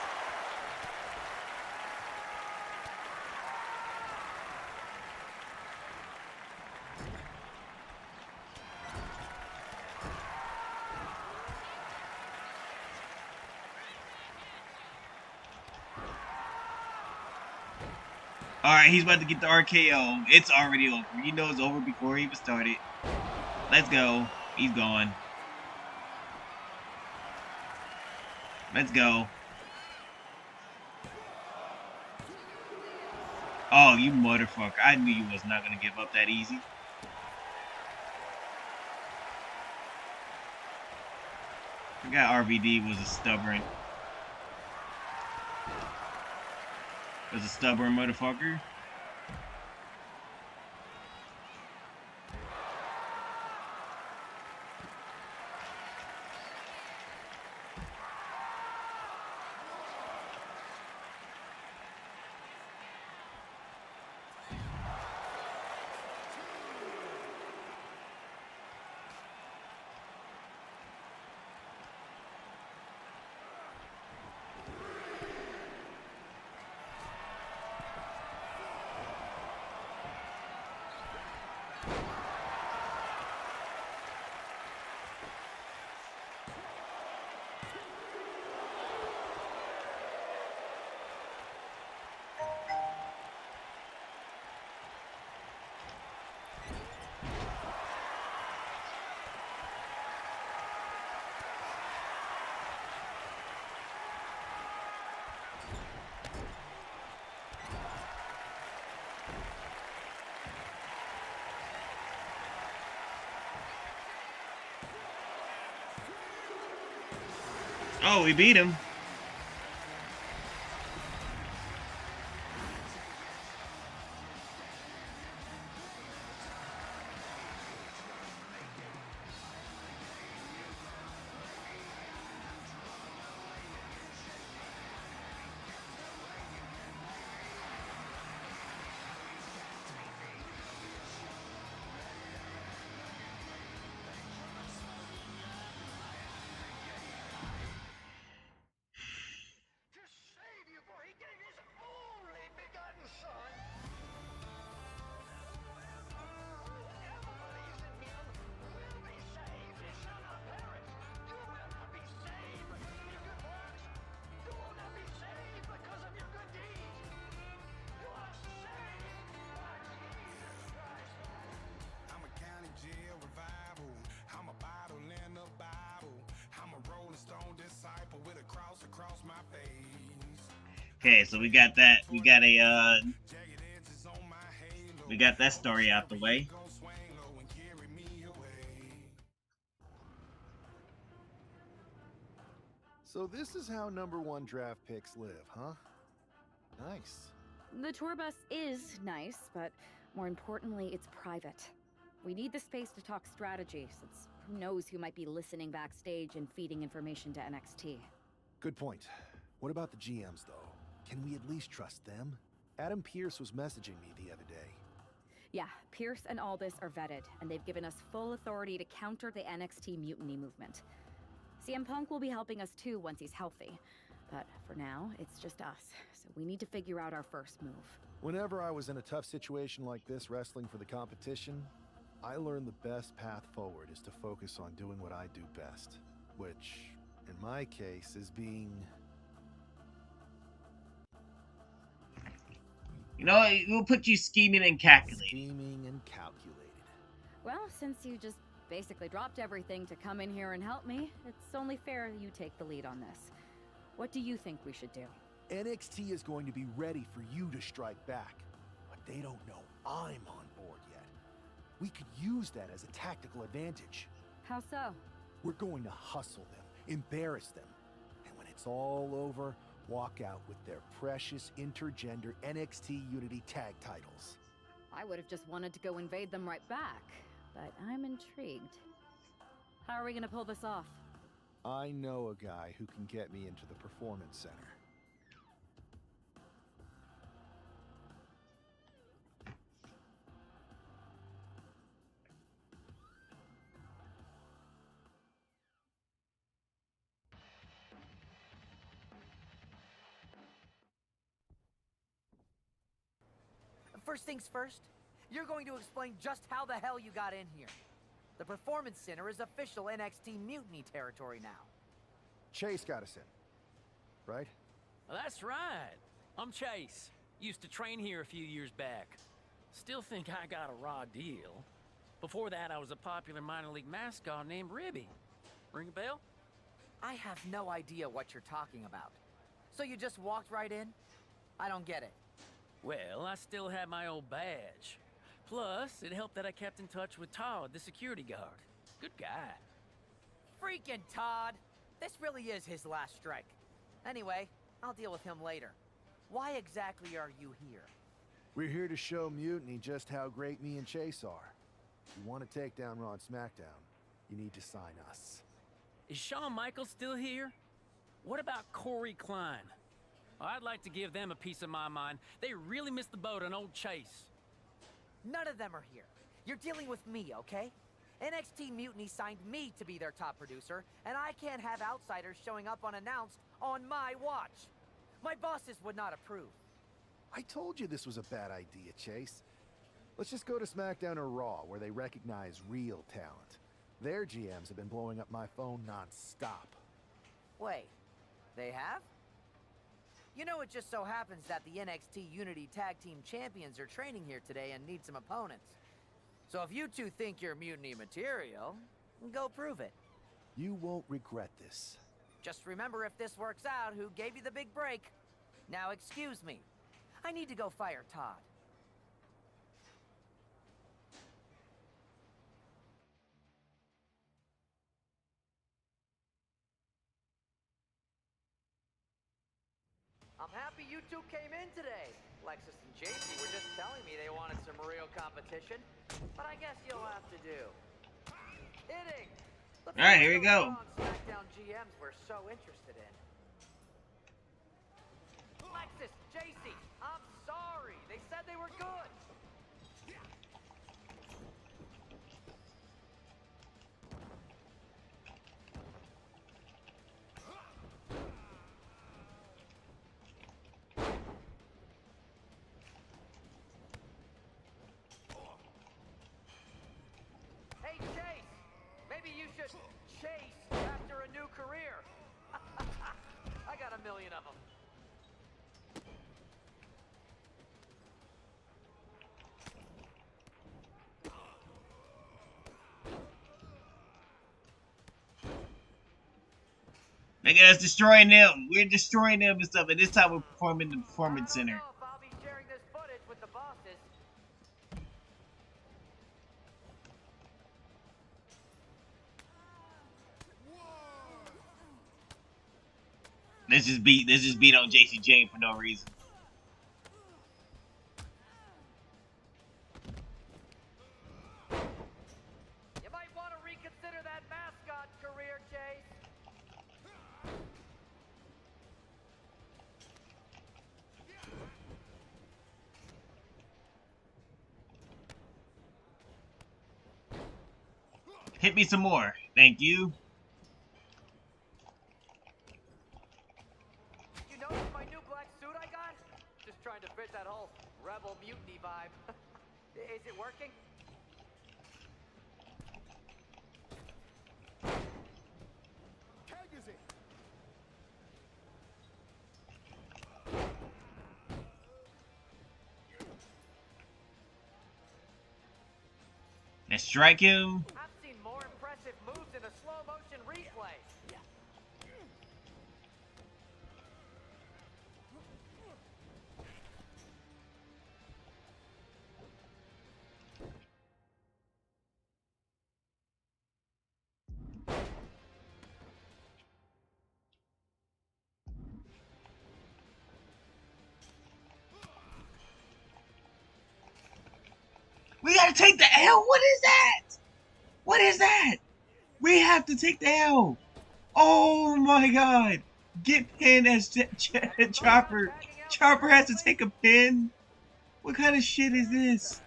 All right, he's about to get the RKO. It's already over. You know it's over before he even started. Let's go. He's gone. Let's go. Oh, you motherfucker. I knew you was not going to give up that easy. I forgot RVD was a stubborn motherfucker. Oh, we beat him. Okay, so we got that. We got that story out the way. So this is how #1 draft picks live, huh? Nice. The tour bus is nice, but more importantly, it's private. We need the space to talk strategy, since who knows who might be listening backstage and feeding information to NXT. Good point. What about the GMs, though? Can we at least trust them? Adam Pearce was messaging me the other day. Yeah, Pierce and Aldis are vetted, and they've given us full authority to counter the NXT mutiny movement. CM Punk will be helping us too once he's healthy. But for now, it's just us, so we need to figure out our first move. Whenever I was in a tough situation like this wrestling for the competition, I learned the best path forward is to focus on doing what I do best, which, in my case, is being... You know, we'll put you scheming and calculating. Scheming and calculated. Well, since you just basically dropped everything to come in here and help me, it's only fair you take the lead on this. What do you think we should do? NXT is going to be ready for you to strike back, but they don't know I'm on board yet. We could use that as a tactical advantage. How so? We're going to hustle them, embarrass them, and when it's all over, walk out with their precious intergender NXT Unity Tag titles. I would have just wanted to go invade them right back, but I'm intrigued. How are we gonna pull this off? I know a guy who can get me into the Performance Center. First things first, you're going to explain just how the hell you got in here. The Performance Center is official NXT Mutiny territory now. Chase got us in, right? Well, that's right. I'm Chase. Used to train here a few years back. Still think I got a raw deal. Before that, I was a popular minor league mascot named Ribby. Ring a bell? I have no idea what you're talking about. So you just walked right in? I don't get it. Well, I still had my old badge. Plus, it helped that I kept in touch with Todd, the security guard. Good guy. Freaking Todd! This really is his last strike. Anyway, I'll deal with him later. Why exactly are you here? We're here to show Mutiny just how great me and Chase are. If you want to take down Raw and SmackDown, you need to sign us. Is Shawn Michaels still here? What about Corey Klein? I'd like to give them a piece of my mind. They really missed the boat on old Chase. None of them are here. You're dealing with me, okay? NXT Mutiny signed me to be their top producer, and I can't have outsiders showing up unannounced on my watch. My bosses would not approve. I told you this was a bad idea, Chase. Let's just go to SmackDown or Raw, where they recognize real talent. Their GMs have been blowing up my phone non-stop. Wait, they have? You know, it just so happens that the NXT Unity Tag Team Champions are training here today and need some opponents. So if you two think you're Mutiny material, go prove it. You won't regret this. Just remember, if this works out, who gave you the big break. Now excuse me. I need to go fire Todd. I'm happy you two came in today. Lexus and JC were just telling me they wanted some real competition, but I guess you'll have to do. Hitting. All right, here we go. SmackDown GMs we're so interested in. Lexus, JC, I'm sorry. They said they were good. Hey, Chase, maybe you should chase after a new career. I got a million of them. Look at us destroying them. We're destroying them and stuff. And this time we're performing the Performance Center. I'll be sharing this footage with the bosses. Let's just beat on JC Jane for no reason. You might want to reconsider that mascot career, Chase. Hit me some more. Thank you. Just trying to fit that whole rebel mutiny vibe. Is it working? Tag is it. And strike him. I've seen more impressive moves in a slow motion replay. We gotta take the L. What is that? What is that? We have to take the L. Oh my God! Get pinned as Chopper. Chopper has to take a pin. What kind of shit is this?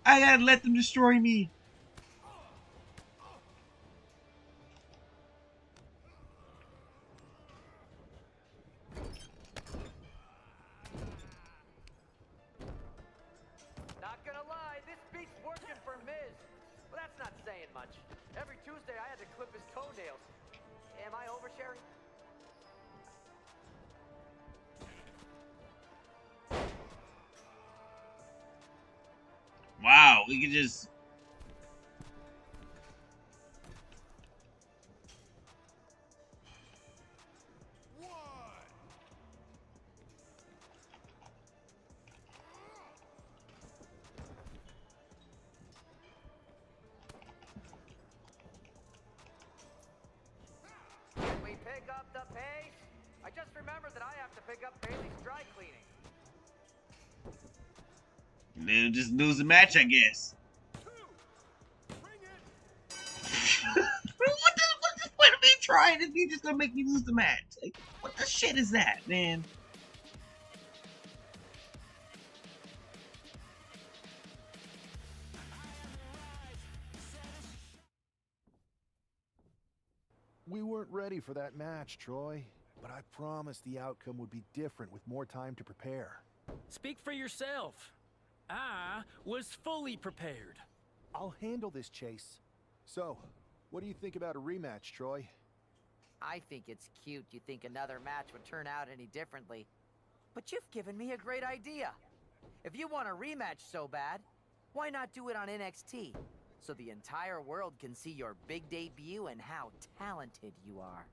I gotta let them destroy me. Not gonna lie, this beat's working for Miz. But that's not saying much. Every Tuesday I had to clip his toenails. Am I oversharing? Wow, we can just... Can we pick up the pace? I just remembered that I have to pick up Bailey's dry cleaning. They'll just lose the match, I guess. What's the point of me trying if you're just gonna make me lose the match? Like, what the shit is that, man? We weren't ready for that match, Troy, but I promised the outcome would be different with more time to prepare. Speak for yourself. I was fully prepared. I'll handle this, Chase. So, what do you think about a rematch, Troy? I think it's cute you think another match would turn out any differently. But you've given me a great idea. If you want a rematch so bad, why not do it on NXT? So the entire world can see your big debut and how talented you are.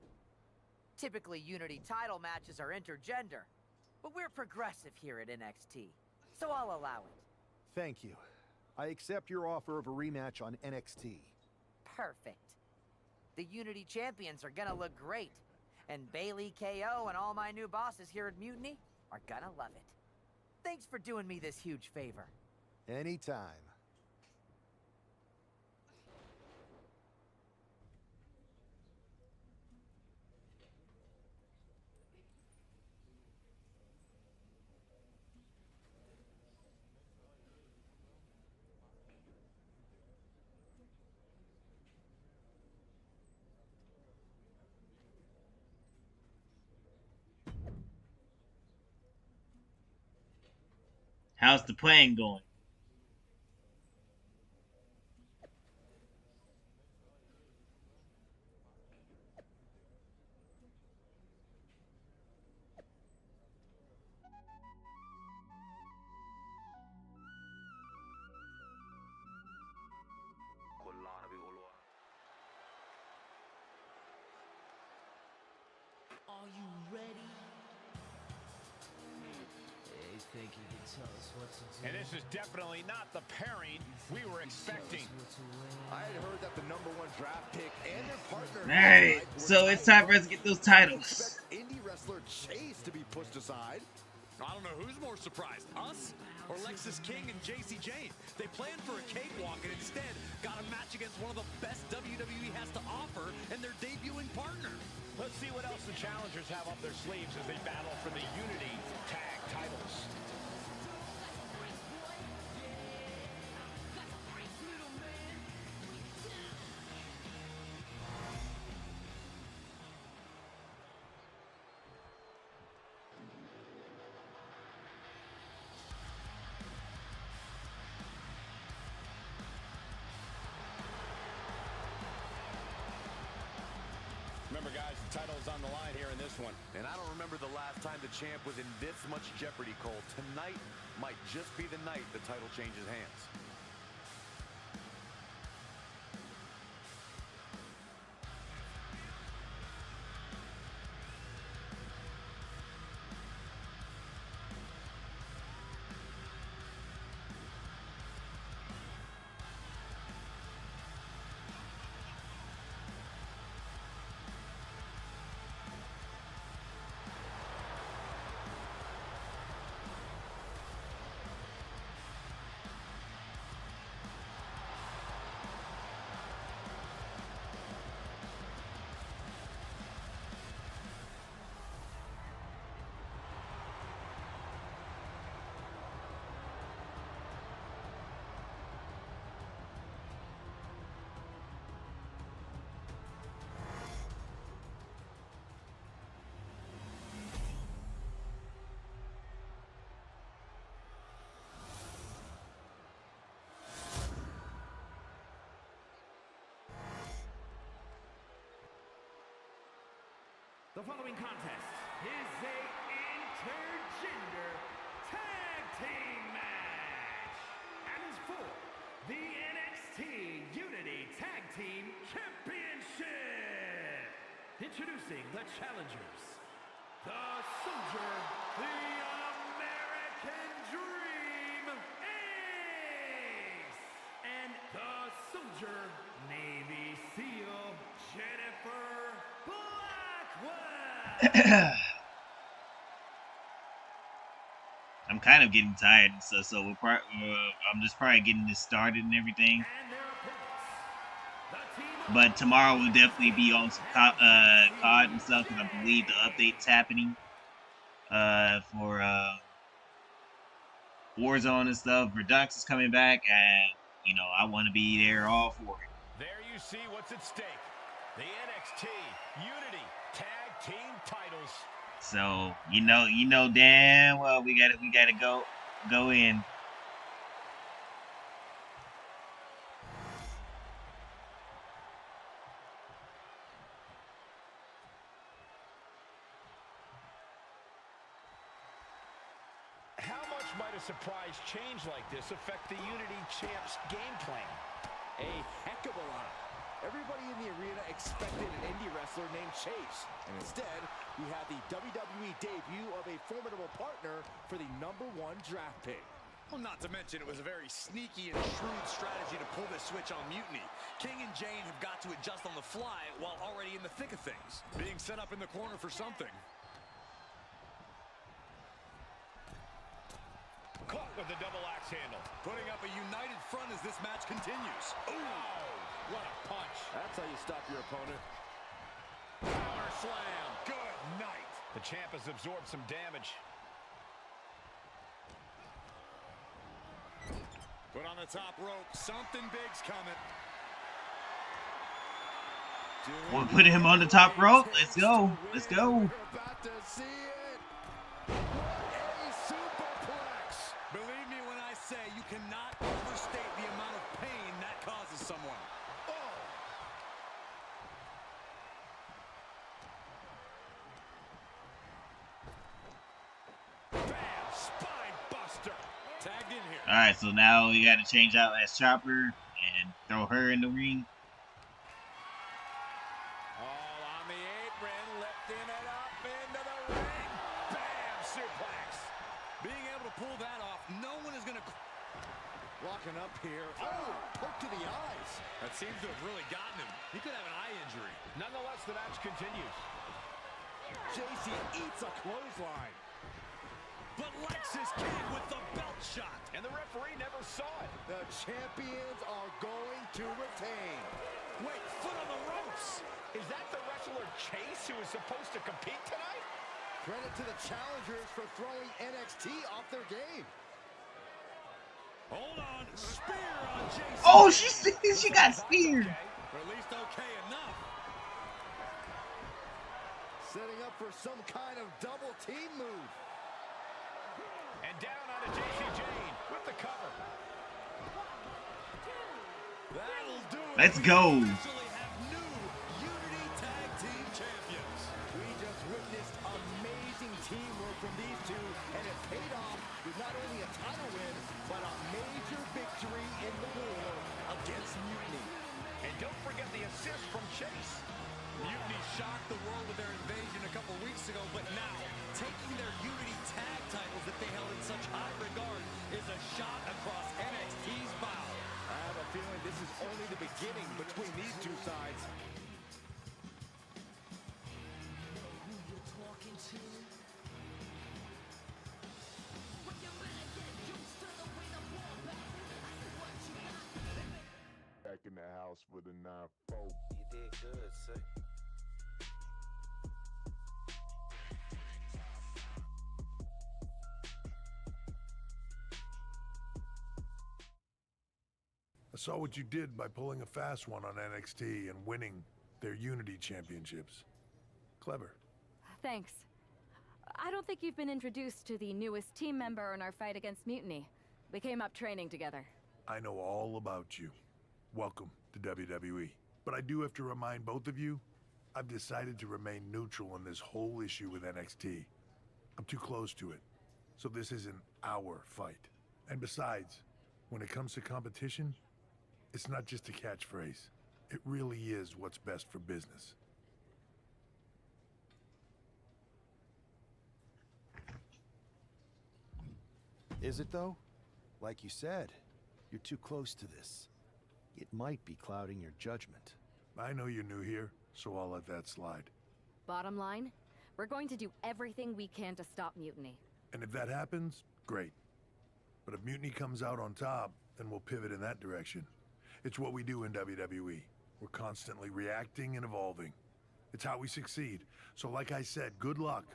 Typically, Unity title matches are intergender, but we're progressive here at NXT, so I'll allow it. Thank you. I accept your offer of a rematch on NXT. Perfect. The Unity champions are gonna look great, and Bailey, KO, and all my new bosses here at Mutiny are gonna love it. Thanks for doing me this huge favor. Anytime. How's the playing going? Are you ready? Hey, think you can tell us what to do? And this is definitely not the pairing we were expecting. I had heard that the #1 draft pick and their partner. Alright, so it's time for us to get those titles. Indie wrestler Chase to be pushed aside. I don't know who's more surprised, us or Lexis King and JC Jane. They planned for a cakewalk and instead got a match against one of the best WWE has to offer and their debuting partner. Let's see what else the challengers have up their sleeves as they battle for the Unity Tag titles. Remember, guys, the title is on the line here in this one. And I don't remember the last time the champ was in this much jeopardy, Cole. Tonight might just be the night the title changes hands. The following contest is a intergender tag team match and is for the NXT Unity Tag Team Championship. Introducing the challengers, the Soldier, the American Dream, Ace, and the Soldier, Navy SEAL, Jennifer I'm kind of getting tired and stuff, so I'm just probably getting this started and everything. But tomorrow we'll definitely be on some COD and stuff, because I believe the update's happening for Warzone and stuff. Redux is coming back, and you know I want to be there all for it. There you see what's at stake. The NXT Unity Tag Team titles. So you know damn well we gotta go in. How much might a surprise change like this affect the Unity Champs game plan? A heck of a lot. Everybody in the arena expected an indie wrestler named Chase. And instead, we have the WWE debut of a formidable partner for the #1 draft pick. Well, not to mention, it was a very sneaky and shrewd strategy to pull this switch on Mutiny. King and Jane have got to adjust on the fly while already in the thick of things. Being set up in the corner for something. Caught with the double axe handle. Putting up a united front as this match continues. Ooh! What a punch. That's how you stop your opponent. Power slam. Good night. The champ has absorbed some damage. Put on the top rope. Something big's coming. We'll put him on the top rope. Let's go. Let's go. We're about to see it. What a superplex. Believe me when I say you cannot overstate the amount of pain that causes someone. Alright, so now we gotta change out as Chopper and throw her in the ring. All on the apron, lifting it up into the ring. Bam! Suplex. Being able to pull that off, no one is gonna... Locking up here. Oh, poke to the eyes. That seems to have really gotten him. He could have an eye injury. Nonetheless, the match continues. JC eats a clothesline. But Lexus King with the belt shot. And the referee never saw it. The champions are going to retain. Wait, foot on the ropes. Is that the wrestler Chase who is supposed to compete tonight? Credit to the challengers for throwing NXT off their game. Hold on. Spear on JC. Oh, she got speared. Okay, or at least okay enough. Setting up for some kind of double team move. And down onto JC Jane with the cover. That'll do it. Let's go. We officially have new Unity Tag Team Champions. and it paid off with not only a title win, but a major victory in the war against Mutiny. And don't forget the assist from Chase. Mutiny shocked the world with their invasion a couple weeks ago, but now, taking their Unity tag titles that they held in such high regard is a shot across NXT's bow. I have a feeling this is only the beginning between these two sides. Back in the house for the 9-4. You did good, sir. I saw what you did by pulling a fast one on NXT and winning their Unity championships. Clever. Thanks. I don't think you've been introduced to the newest team member in our fight against Mutiny. We came up training together. I know all about you. Welcome to WWE. But I do have to remind both of you, I've decided to remain neutral in this whole issue with NXT. I'm too close to it. So this isn't our fight. And besides, when it comes to competition, it's not just a catchphrase. It really is what's best for business. Is it though? Like you said, you're too close to this. It might be clouding your judgment. I know you're new here, so I'll let that slide. Bottom line, we're going to do everything we can to stop Mutiny. And if that happens, great. But if Mutiny comes out on top, then we'll pivot in that direction. It's what we do in WWE. We're constantly reacting and evolving. It's how we succeed. So like I said, good luck.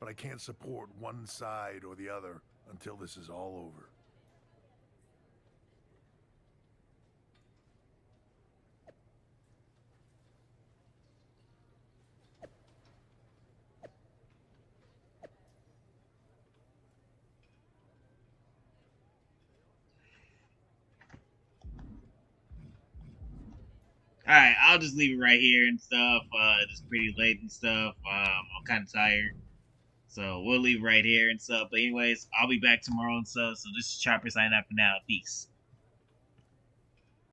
But I can't support one side or the other until this is all over. Alright, I'll just leave it right here and stuff. It's pretty late and stuff. I'm kind of tired. So we'll leave it right here and stuff. But anyways, I'll be back tomorrow and stuff. So this is Chopper signing out for now. Peace.